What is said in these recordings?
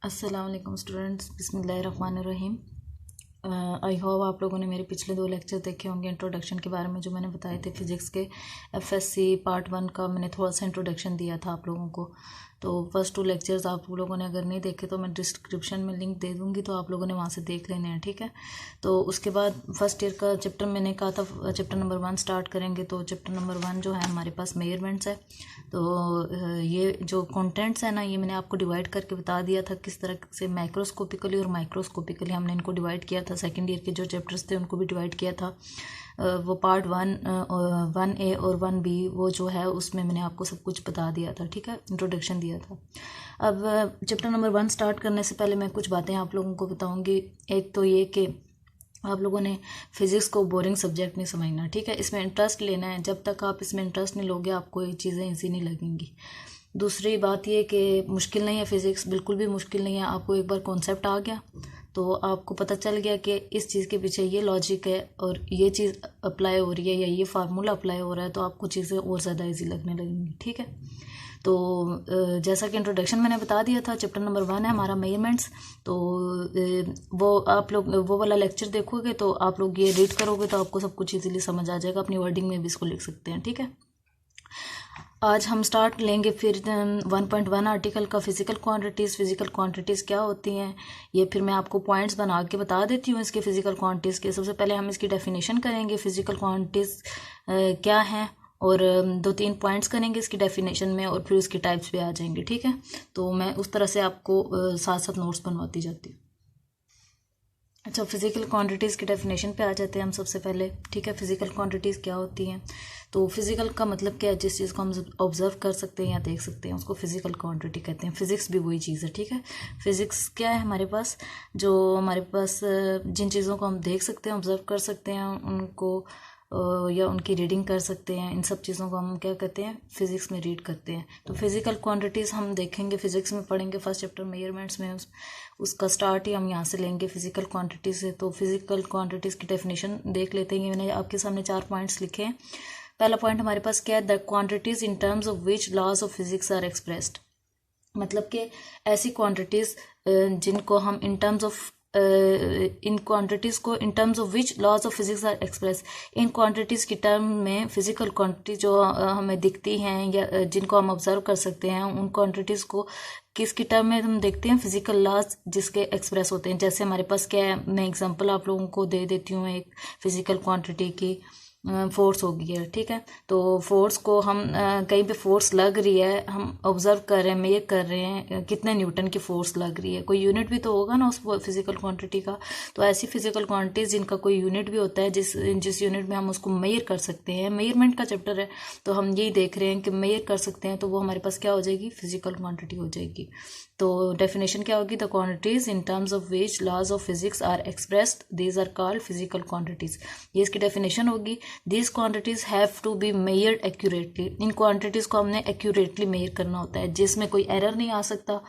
अस्सलाम वालेकुम स्टूडेंट्स, बिस्मिल्लाहिर्रहमानिर्रहीम। आई होप आप लोगों ने मेरे पिछले 2 लेक्चर देखे होंगे इंट्रोडक्शन के बारे में जो मैंने बताए थे फिज़िक्स के। एफएससी पार्ट 1 का मैंने थोड़ा सा इंट्रोडक्शन दिया था आप लोगों को। तो फर्स्ट 2 लेक्चर्स आप लोगों ने अगर नहीं देखे तो मैं डिस्क्रिप्शन में लिंक दे दूँगी, तो आप लोगों ने वहाँ से देख लेने हैं, ठीक है। तो उसके बाद फर्स्ट ईयर का चैप्टर मैंने कहा था चैप्टर नंबर 1 स्टार्ट करेंगे। तो चैप्टर नंबर 1 जो है हमारे पास मेजरमेंट्स है। तो ये जो कंटेंट्स है ना, ये मैंने आपको डिवाइड करके बता दिया था किस तरह से मैक्रोस्कोपिकली और माइक्रोस्कोपिकली हमने इनको डिवाइड किया था। सेकेंड ईयर के जो चैप्टर्स थे उनको भी डिवाइड किया था। वो पार्ट 1A और 1B वो जो है उसमें मैंने आपको सब कुछ बता दिया था, ठीक है, इंट्रोडक्शन दिया था। अब चैप्टर नंबर 1 स्टार्ट करने से पहले मैं कुछ बातें आप लोगों को बताऊंगी। एक तो ये कि आप लोगों ने फिज़िक्स को बोरिंग सब्जेक्ट नहीं समझना, ठीक है। इसमें इंटरेस्ट लेना है। जब तक आप इसमें इंटरेस्ट नहीं लोगे आपको ये चीज़ें ईजी नहीं लगेंगी। दूसरी बात ये कि मुश्किल नहीं है फिज़िक्स, बिल्कुल भी मुश्किल नहीं है। आपको एक बार कॉन्सेप्ट आ गया तो आपको पता चल गया कि इस चीज़ के पीछे ये लॉजिक है और ये चीज़ अप्लाई हो रही है या ये फार्मूला अप्लाई हो रहा है, तो आपको चीज़ें और ज़्यादा ईजी लगने लगेंगी, ठीक है। तो जैसा कि इंट्रोडक्शन मैंने बता दिया था, चैप्टर नंबर 1 है हमारा मेजरमेंट्स। तो वो आप लोग वो वाला लेक्चर देखोगे तो आप लोग ये रीड करोगे तो आपको सब कुछ इजीली समझ आ जाएगा। अपनी वर्डिंग में भी इसको लिख सकते हैं, ठीक है। आज हम स्टार्ट लेंगे फिर 1.1 आर्टिकल का फिजिकल क्वांटिटीज़। फिजिकल क्वांटिटीज़ क्या होती हैं ये फिर मैं आपको पॉइंट्स बना के बता देती हूँ इसके फिजिकल क्वांटिटीज़ के। सबसे पहले हम इसकी डेफिनेशन करेंगे फिजिकल क्वांटिटीज़ क्या हैं, और 2-3 पॉइंट्स करेंगे इसकी डेफिनेशन में, और फिर उसकी टाइप्स पे आ जाएंगे, ठीक है। तो मैं उस तरह से आपको साथ साथ नोट्स बनवाती जाती हूँ। अच्छा, फिजिकल क्वांटिटीज़ की डेफिनेशन पे आ जाते हैं हम सबसे पहले, ठीक है। फिजिकल क्वांटिटीज़ क्या होती हैं? तो फिजिकल का मतलब क्या है? जिस चीज़ को हम ऑब्जर्व कर सकते हैं या देख सकते हैं उसको फिजिकल क्वांटिटी कहते हैं। फिजिक्स भी वही चीज़ है, ठीक है। फिजिक्स क्या है हमारे पास? जो हमारे पास जिन चीज़ों को हम देख सकते हैं, ऑब्जर्व कर सकते हैं, उनको या उनकी रीडिंग कर सकते हैं, इन सब चीज़ों को हम क्या कहते हैं? फिजिक्स में रीड करते हैं। तो फिजिकल क्वांटिटीज़ हम देखेंगे, फिजिक्स में पढ़ेंगे फर्स्ट चैप्टर मेजरमेंट्स में। उसका स्टार्ट ही हम यहाँ से लेंगे फिजिकल क्वांटिटीज से। तो फिजिकल क्वांटिटीज़ की डेफिनेशन देख लेते हैं। मैंने आपके सामने 4 पॉइंट्स लिखे हैं। पहला पॉइंट हमारे पास क्या है? The quantities in terms of which laws of physics are expressed. मतलब कि ऐसी क्वांटिटीज़ जिनको हम इन टर्म्स ऑफ इन क्वांटिटीज़ को in terms of which laws of physics are express. इन क्वांटिटीज़ की टर्म में फिजिकल क्वांटिटी जो हमें दिखती हैं या जिनको हम ऑब्जर्व कर सकते हैं, उन क्वांटिटीज़ को किसकी टर्म में हम देखते हैं? फिजिकल लॉज जिसके एक्सप्रेस होते हैं। जैसे हमारे पास क्या है, मैं एग्जांपल आप लोगों को दे देती हूँ एक फिजिकल क्वांटिटी की। फोर्स हो गई है, ठीक है। तो फोर्स को हम कहीं पे फोर्स लग रही है, हम ऑब्जर्व कर रहे हैं, मेजर कर रहे हैं कितने न्यूटन की फोर्स लग रही है। कोई यूनिट भी तो होगा ना उस फिजिकल क्वांटिटी का। तो ऐसी फिजिकल क्वांटिटीज जिनका कोई यूनिट भी होता है, जिस यूनिट में हम उसको मेजर कर सकते हैं। मेजरमेंट का चैप्टर है तो हम यही देख रहे हैं कि मेजर कर सकते हैं, तो वो हमारे पास क्या हो जाएगी? फिजिकल क्वांटिटी हो जाएगी। तो डेफिनेशन क्या होगी? The quantities in terms of which laws of physics are expressed these are called physical quantities. ये इसकी डेफिनेशन होगी। These quantities have to be measured accurately. इन क्वांटिटीज को हमने एक्यूरेटली मेजर करना होता है, जिसमें कोई एरर नहीं आ सकता।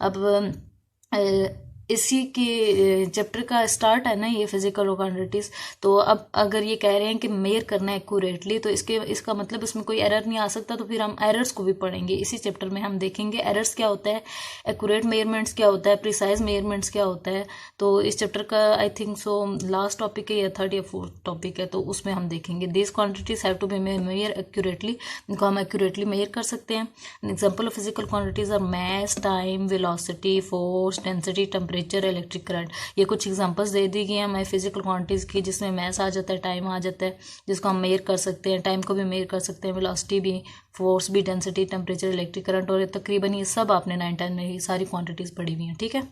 अब इसी के चैप्टर का स्टार्ट है ना ये फिजिकल क्वांटिटीज। तो अब अगर ये कह रहे हैं कि मेजर करना है एक्यूरेटली, तो इसका मतलब इसमें कोई एरर नहीं आ सकता। तो फिर हम एरर्स को भी पढ़ेंगे इसी चैप्टर में। हम देखेंगे एरर्स क्या होता है, एक्यूरेट मेजरमेंट्स क्या होता है, प्रिसाइज मेजरमेंट्स क्या होता है। तो इस चैप्टर का I think so last topic है या 3rd या 4th टॉपिक है, तो उसमें हम देखेंगे this quantities have to be measure accurately. इनको हम एक्यूरेटली मेजर कर सकते हैं। Example of physical quantities are mass, time, velocity, force, density, temperature, electric current. ये कुछ एग्जांपल्स दे दी गई हैं हमारे फिजिकल क्वांटिटीज की, जिसमें मैस आ जाता है, टाइम आ जाता है, जिसको हम मेजर कर सकते हैं। टाइम को भी मेजर कर सकते हैं, वेलोसिटी भी, फोर्स भी, डेंसिटी, टेम्परेचर, इलेक्ट्रिक करंट, और तकरीबन ये सब आपने 9-10 में ही सारी क्वांटिटीज पढ़ी हुई हैं, ठीक है।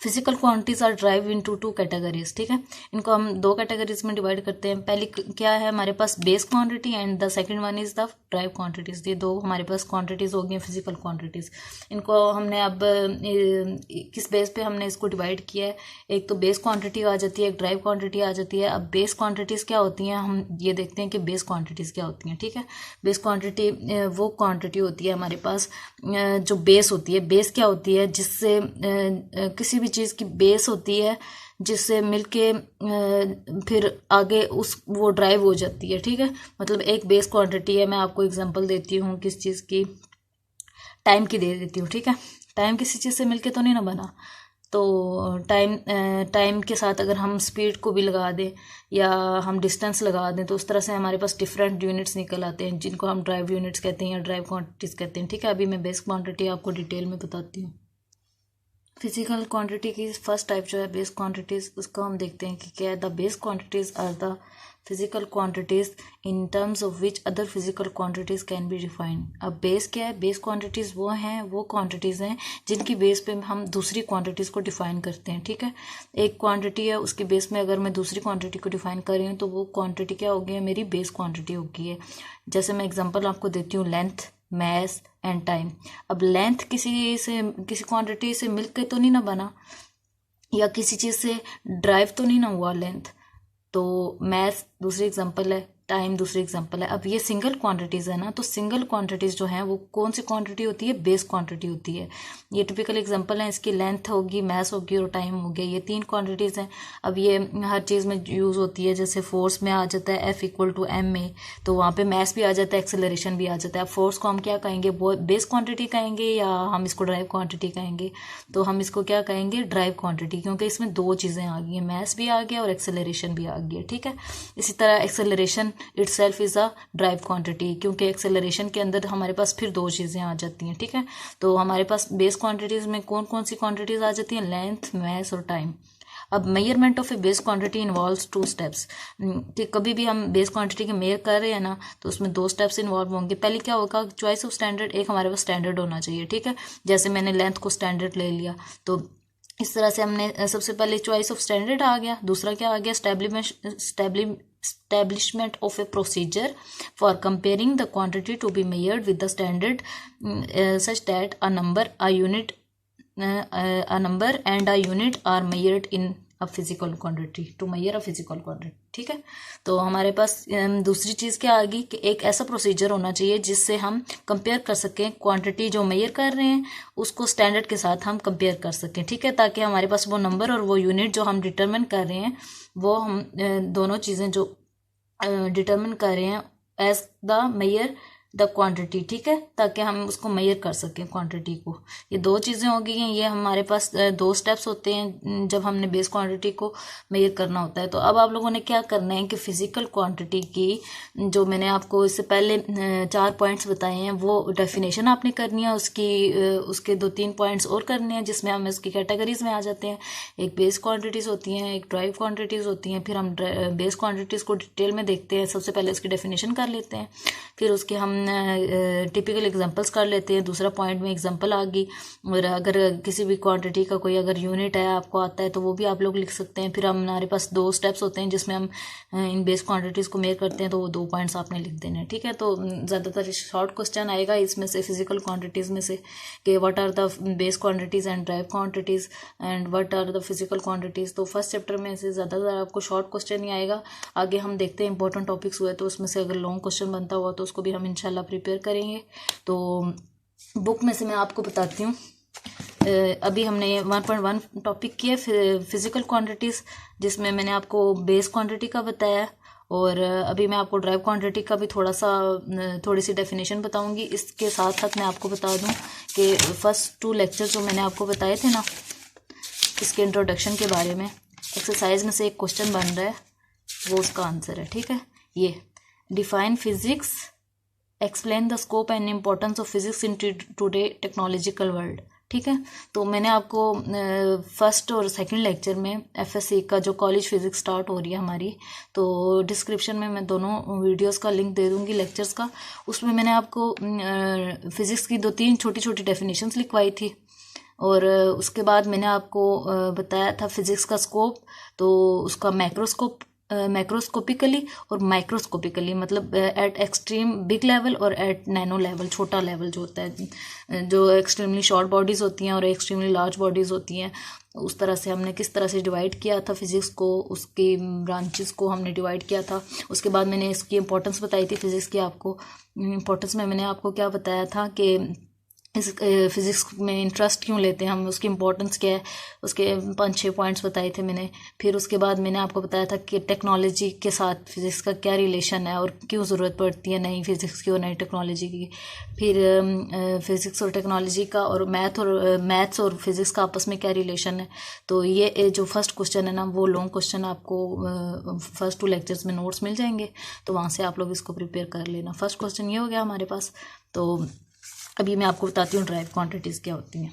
Physical quantities are drive into 2 categories, ठीक है। इनको हम 2 कैटेगरीज में डिवाइड करते हैं। पहली क्या है हमारे पास? Base quantity, and the second one is the derived quantities. ये 2 हमारे पास क्वांटिटीज हो गई फिजिकल क्वांटिटीज। इनको हमने अब किस बेस पे हमने इसको डिवाइड किया है? एक तो बेस क्वांटिटी आ जाती है, एक ड्राइव क्वांटिटी आ जाती है। अब बेस क्वांटिटीज क्या होती हैं, हम ये देखते हैं कि बेस क्वांटिटीज क्या होती हैं, ठीक है। बेस क्वांटिटी वो क्वांटिटी होती है हमारे पास जो बेस होती है। बेस क्या होती है? जिससे किसी भी चीज़ की बेस होती है, जिससे मिलके फिर आगे वो ड्राइव हो जाती है, ठीक है। मतलब एक बेस क्वांटिटी है। मैं आपको एग्जांपल देती हूँ किस चीज़ की, टाइम की दे देती हूँ, ठीक है। टाइम किसी चीज़ से मिलके तो नहीं ना बना। तो टाइम के साथ अगर हम स्पीड को भी लगा दें या हम डिस्टेंस लगा दें तो उस तरह से हमारे पास डिफरेंट यूनिट्स निकल आते हैं, जिनको हम ड्राइव यूनिट्स कहते हैं या ड्राइव क्वांटिटीज़ कहते हैं। ठीक है, अभी मैं बेस क्वांटिटी आपको डिटेल में बताती हूँ। फिजिकल क्वांटिटी की फर्स्ट टाइप जो है बेस क्वांटिटीज़, उसको हम देखते हैं कि क्या है। The base quantities are the physical quantities in terms of which other physical quantities can be defined. अब बेस क्या है? बेस क्वांटिटीज़ वो हैं, वो क्वांटिटीज़ हैं जिनकी बेस पे हम दूसरी क्वांटिटीज़ को डिफाइन करते हैं। ठीक है, एक क्वांटिटी है, उसकी बेस में अगर मैं दूसरी क्वांटिटी को डिफाइन कर रही हूँ तो वो क्वांटिटी क्या होगी? मेरी बेस क्वांटिटी होगी है। जैसे मैं एग्जाम्पल आपको देती हूँ, लेंथ, मैस एंड टाइम। अब लेंथ किसी क्वांटिटी से मिलकर तो नहीं ना बना, या किसी चीज़ से ड्राइव तो नहीं ना हुआ लेंथ। तो मैस दूसरी एग्जांपल है, टाइम दूसरी एग्जांपल है। अब ये सिंगल क्वांटिटीज़ है ना, तो सिंगल क्वांटिटीज़ जो हैं वो कौन सी क्वांटिटी होती है? बेस क्वांटिटी होती है। ये टिपिकल एग्जांपल है, इसकी लेंथ होगी, मैस होगी और टाइम हो गया। ये तीन क्वांटिटीज़ हैं। अब ये हर चीज़ में यूज़ होती है। जैसे फोर्स में आ जाता है F इक्वल टू एम में, तो वहाँ पे मैस भी आ जाता है, एक्सेलरेशन भी आ जाता है। अब फोर्स को हम क्या कहेंगे? बेस क्वांटिटी कहेंगे या हम इसको ड्राइव क्वांटिटी कहेंगे? तो हम इसको क्या कहेंगे? ड्राइव क्वांटिटी, क्योंकि इसमें दो चीज़ें आ गई हैं, मैस भी आ गया और एक्सेलरेशन भी आ गया। ठीक है, इसी तरह acceleration itself is a drive quantity, क्योंकि एक्सेलरेशन के अंदर हमारे पास फिर दो चीज़ें आ जाती हैं। ठीक है, तो हमारे पास बेस क्वांटिटीज़ में कौन कौन सी क्वांटिटीज़ आ जाती हैं? लेंथ, मैस और टाइम। अब measurement of A base quantity involves 2 steps. कि कभी भी हम बेस क्वांटिटी के मेयर कर रहे हैं ना, तो उसमें 2 स्टेप्स इन्वॉल्व होंगे। पहले क्या होगा? Choice of standard. एक हमारे पास स्टैंडर्ड होना चाहिए। ठीक है, जैसे मैंने लेंथ को स्टैंडर्ड ले लिया, तो इस तरह से हमने सबसे पहले चॉइस ऑफ स्टैंडर्ड आ गया। दूसरा क्या आ गया? establishment of a procedure for comparing the quantity to be measured with the standard, such that a number and a unit are measured in a physical quantity, to measure a physical quantity। ठीक है, तो हमारे पास दूसरी चीज़ क्या आ गई कि एक ऐसा प्रोसीजर होना चाहिए जिससे हम कंपेयर कर सकें क्वांटिटी जो मेजर कर रहे हैं उसको स्टैंडर्ड के साथ हम कंपेयर कर सकें। ठीक है, ताकि हमारे पास वो नंबर और वो यूनिट जो हम डिटरमिन कर रहे हैं, वो हम दोनों चीज़ें जो डिटरमिन कर रहे हैं as the mayor the quantity. ठीक है, ताकि हम उसको मेयर कर सकें क्वांटिटी को। ये दो चीज़ें हो गई हैं। ये हमारे पास दो स्टेप्स होते हैं जब हमने बेस क्वांटिटी को मेयर करना होता है। तो अब आप लोगों ने क्या करना है कि फिजिकल क्वांटिटी की जो मैंने आपको इससे पहले 4 पॉइंट्स बताए हैं, वो डेफिनेशन आपने करनी है उसके 2-3 पॉइंट्स और करने हैं, जिसमें हम उसकी कैटेगरीज में आ जाते हैं। एक बेस क्वांटिटीज़ होती हैं, एक ड्राइव क्वांटिटीज़ होती हैं। फिर हम बेस क्वांटिटीज़ को डिटेल में देखते हैं। सबसे पहले उसकी डेफिनेशन कर लेते हैं, फिर उसके हम टिपिकल एग्जांपल्स कर लेते हैं। दूसरा पॉइंट में एग्जांपल आ गई, और अगर किसी भी क्वांटिटी का कोई अगर यूनिट है आपको आता है तो वो भी आप लोग लिख सकते हैं। फिर हमारे पास 2 स्टेप्स होते हैं जिसमें हम इन बेस क्वांटिटीज़ को मेयर करते हैं, तो वो 2 पॉइंट्स आपने लिख देने हैं। ठीक है, तो ज़्यादातर शॉर्ट क्वेश्चन आएगा इसमें से, फिजिकल क्वांटिटीज़ में से, कि what are the base quantities and drive quantities and what are the physical quantities. तो फर्स्ट चैप्टर में से ज़्यादातर आपको शॉर्ट क्वेश्चन ही आएगा। आगे हम देखते हैं इंपॉर्टेंट टॉपिक्स हुए तो उसमें से अगर लॉन्ग क्वेश्चन बनता हुआ तो उसको भी हम इंशाल्लाह प्रिपेयर करेंगे। तो बुक में से मैं आपको बताती हूँ। अभी हमने 1.1 टॉपिक किया फिजिकल क्वांटिटीज़, जिसमें मैंने आपको बेस क्वांटिटी का बताया, और अभी मैं आपको ड्राइव क्वांटिटी का भी थोड़ी सी डेफिनेशन बताऊंगी। इसके साथ साथ मैं आपको बता दूं कि फर्स्ट 2 लेक्चर जो मैंने आपको बताए थे ना, इसके इंट्रोडक्शन के बारे में, एक्सरसाइज में से एक क्वेश्चन बन रहा है, वो उसका आंसर है। ठीक है, ये define physics, explain the scope and importance of physics in today technological world. ठीक है, तो मैंने आपको फर्स्ट और सेकंड लेक्चर में FSC का जो कॉलेज फिजिक्स स्टार्ट हो रही है हमारी, तो डिस्क्रिप्शन में मैं दोनों वीडियोस का लिंक दे दूँगी लेक्चर्स का। उसमें मैंने आपको फिजिक्स की 2-3 छोटी छोटी डेफिनेशंस लिखवाई थी, और उसके बाद मैंने आपको बताया था फिजिक्स का स्कोप, तो उसका मैक्रोस्कोपिकली और माइक्रोस्कोपिकली, मतलब एट एक्सट्रीम बिग लेवल और एट नैनो लेवल, छोटा लेवल जो होता है, जो एक्सट्रीमली शॉर्ट बॉडीज़ होती हैं और एक्सट्रीमली लार्ज बॉडीज़ होती हैं, उस तरह से हमने किस तरह से डिवाइड किया था फिज़िक्स को, उसकी ब्रांचेस को हमने डिवाइड किया था। उसके बाद मैंने इसकी इंपॉर्टेंस बताई थी फिज़िक्स की आपको। इंपॉर्टेंस में मैंने आपको क्या बताया था कि इस फिज़िक्स में इंटरेस्ट क्यों लेते हैं हम, उसकी इम्पोर्टेंस क्या है, उसके 5-6 पॉइंट्स बताए थे मैंने। फिर उसके बाद मैंने आपको बताया था कि टेक्नोलॉजी के साथ फिज़िक्स का क्या रिलेशन है और क्यों ज़रूरत पड़ती है नई फिज़िक्स की और नई टेक्नोलॉजी की। फिर फिज़िक्स और टेक्नोलॉजी का और मैथ्स और फिज़िक्स का आपस में क्या रिलेशन है। तो ये जो फर्स्ट क्वेश्चन है ना, वो लॉन्ग क्वेश्चन आपको फर्स्ट 2 लेक्चर्स में नोट्स मिल जाएंगे, तो वहाँ से आप लोग इसको प्रिपेयर कर लेना। फर्स्ट क्वेश्चन ये हो गया हमारे पास। तो अभी मैं आपको बताती हूँ ड्राइव क्वांटिटीज़ क्या होती हैं।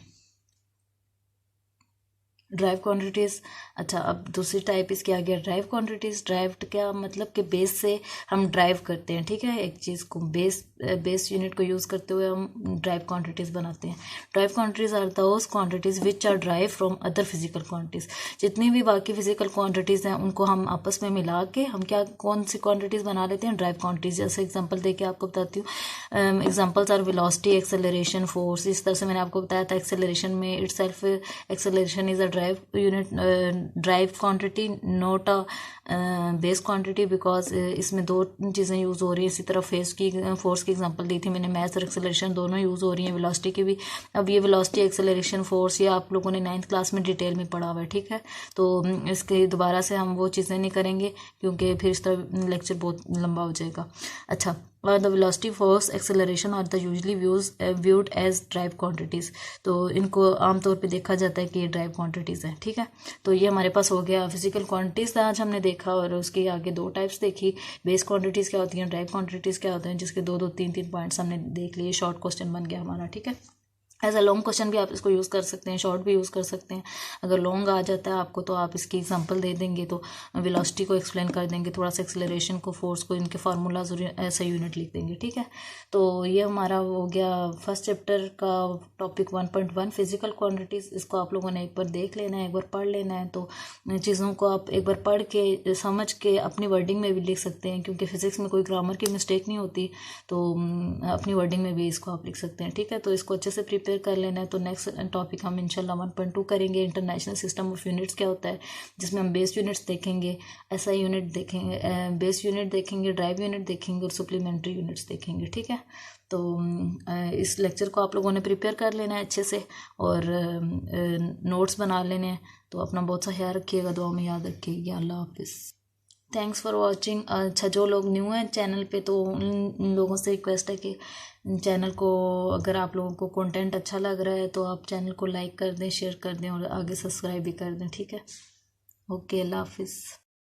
ड्राइव क्वांटिटीज़, अच्छा अब दूसरी टाइप इसकी आ गया ड्राइव क्वांटिटीज़। ड्राइव क्या मतलब कि बेस से हम ड्राइव करते हैं, ठीक है, एक चीज़ को बेस यूनिट को यूज़ करते हुए हम ड्राइव क्वांटिटीज़ बनाते हैं। Derived quantities are those quantities which are derived from other physical quantities. जितनी भी बाकी फिजिकल क्वांटिटीज़ हैं उनको हम आपस में मिला के हम क्या कौन सी क्वांटिटीज़ बना लेते हैं, ड्राइव क्वांटिटीज़। जैसे एग्जाम्पल दे के आपको बताती हूँ। Examples are velocity, acceleration, force. इस तरह से मैंने आपको बताया था एक्सेलरेशन में itself acceleration is a derived unit, derived quantity, not a base quantity, because इसमें दो चीज़ें यूज़ हो रही हैं। इसी तरह फोर्स की एग्जांपल दी थी मैंने, मैथ और एक्सेलरेशन दोनों यूज़ हो रही हैं, वेलोसिटी की भी। अब ये वेलोसिटी, एक्सेलरेशन, फोर्स ये आप लोगों ने 9th क्लास में डिटेल में पढ़ा हुआ है, ठीक है। तो इसके दोबारा से हम वो चीज़ें नहीं करेंगे क्योंकि फिर इस तरह लेक्चर बहुत लंबा हो जाएगा। अच्छा, the velocity, force, acceleration are the usually viewed as derived quantities. तो इनको आमतौर पे देखा जाता है कि ये ड्राइव क्वांटिटीज़ हैं, ठीक है। तो ये हमारे पास हो गया फिजिकल क्वांटिटीज़ आज हमने देखा, और उसके आगे 2 टाइप्स देखी। बेस क्वांटिटीज़ क्या होती हैं, ड्राइव क्वांटिटीज़ क्या होते हैं, जिसके 2-2, 3-3 पॉइंट्स हमने देख लिए। शॉर्ट क्वेश्चन बन गया हमारा, ठीक है। एज अ लॉन्ग क्वेश्चन भी आप इसको यूज़ कर सकते हैं, शॉर्ट भी यूज़ कर सकते हैं। अगर लॉन्ग आ जाता है आपको तो आप इसकी एग्जांपल दे देंगे, तो वेलोसिटी को एक्सप्लेन कर देंगे, थोड़ा सा एक्सेलरेशन को, फोर्स को, इनके फार्मूलाज और ऐसा यूनिट लिख देंगे, ठीक है। तो ये हमारा हो गया फर्स्ट चैप्टर का टॉपिक 1.1 फिजिकल क्वांटिटीज़। इसको आप लोगों ने एक बार देख लेना है, एक बार पढ़ लेना है। तो चीज़ों को आप एक बार पढ़ के समझ के अपनी वर्डिंग में भी लिख सकते हैं, क्योंकि फिजिक्स में कोई ग्रामर की मिस्टेक नहीं होती, तो अपनी वर्डिंग में भी इसको आप लिख सकते हैं, ठीक है। तो इसको अच्छे से प्रिपेयर कर लेना है। तो नेक्स्ट टॉपिक हम इंशाल्लाह 1.2 करेंगे, इंटरनेशनल सिस्टम ऑफ यूनिट्स क्या होता है, जिसमें हम बेस यूनिट्स देखेंगे, एसआई यूनिट देखेंगे, बेस यूनिट देखेंगे, ड्राइव यूनिट देखेंगे और सप्लीमेंट्री यूनिट्स देखेंगे, ठीक है। तो इस लेक्चर को आप लोगों ने प्रिपेयर कर लेना है अच्छे से, और नोट्स बना लेने हैं। तो अपना बहुत सा ख्याल रखिएगा, दुआ में याद रखिएगा। अल्लाह हाफिज़। Thanks for watching. अच्छा, जो लोग न्यू हैं चैनल पे, तो उन लोगों से रिक्वेस्ट है कि चैनल को, अगर आप लोगों को कंटेंट अच्छा लग रहा है तो आप चैनल को लाइक कर दें, शेयर कर दें और आगे सब्सक्राइब भी कर दें, ठीक है। ओके, अल्लाह हाफिज़।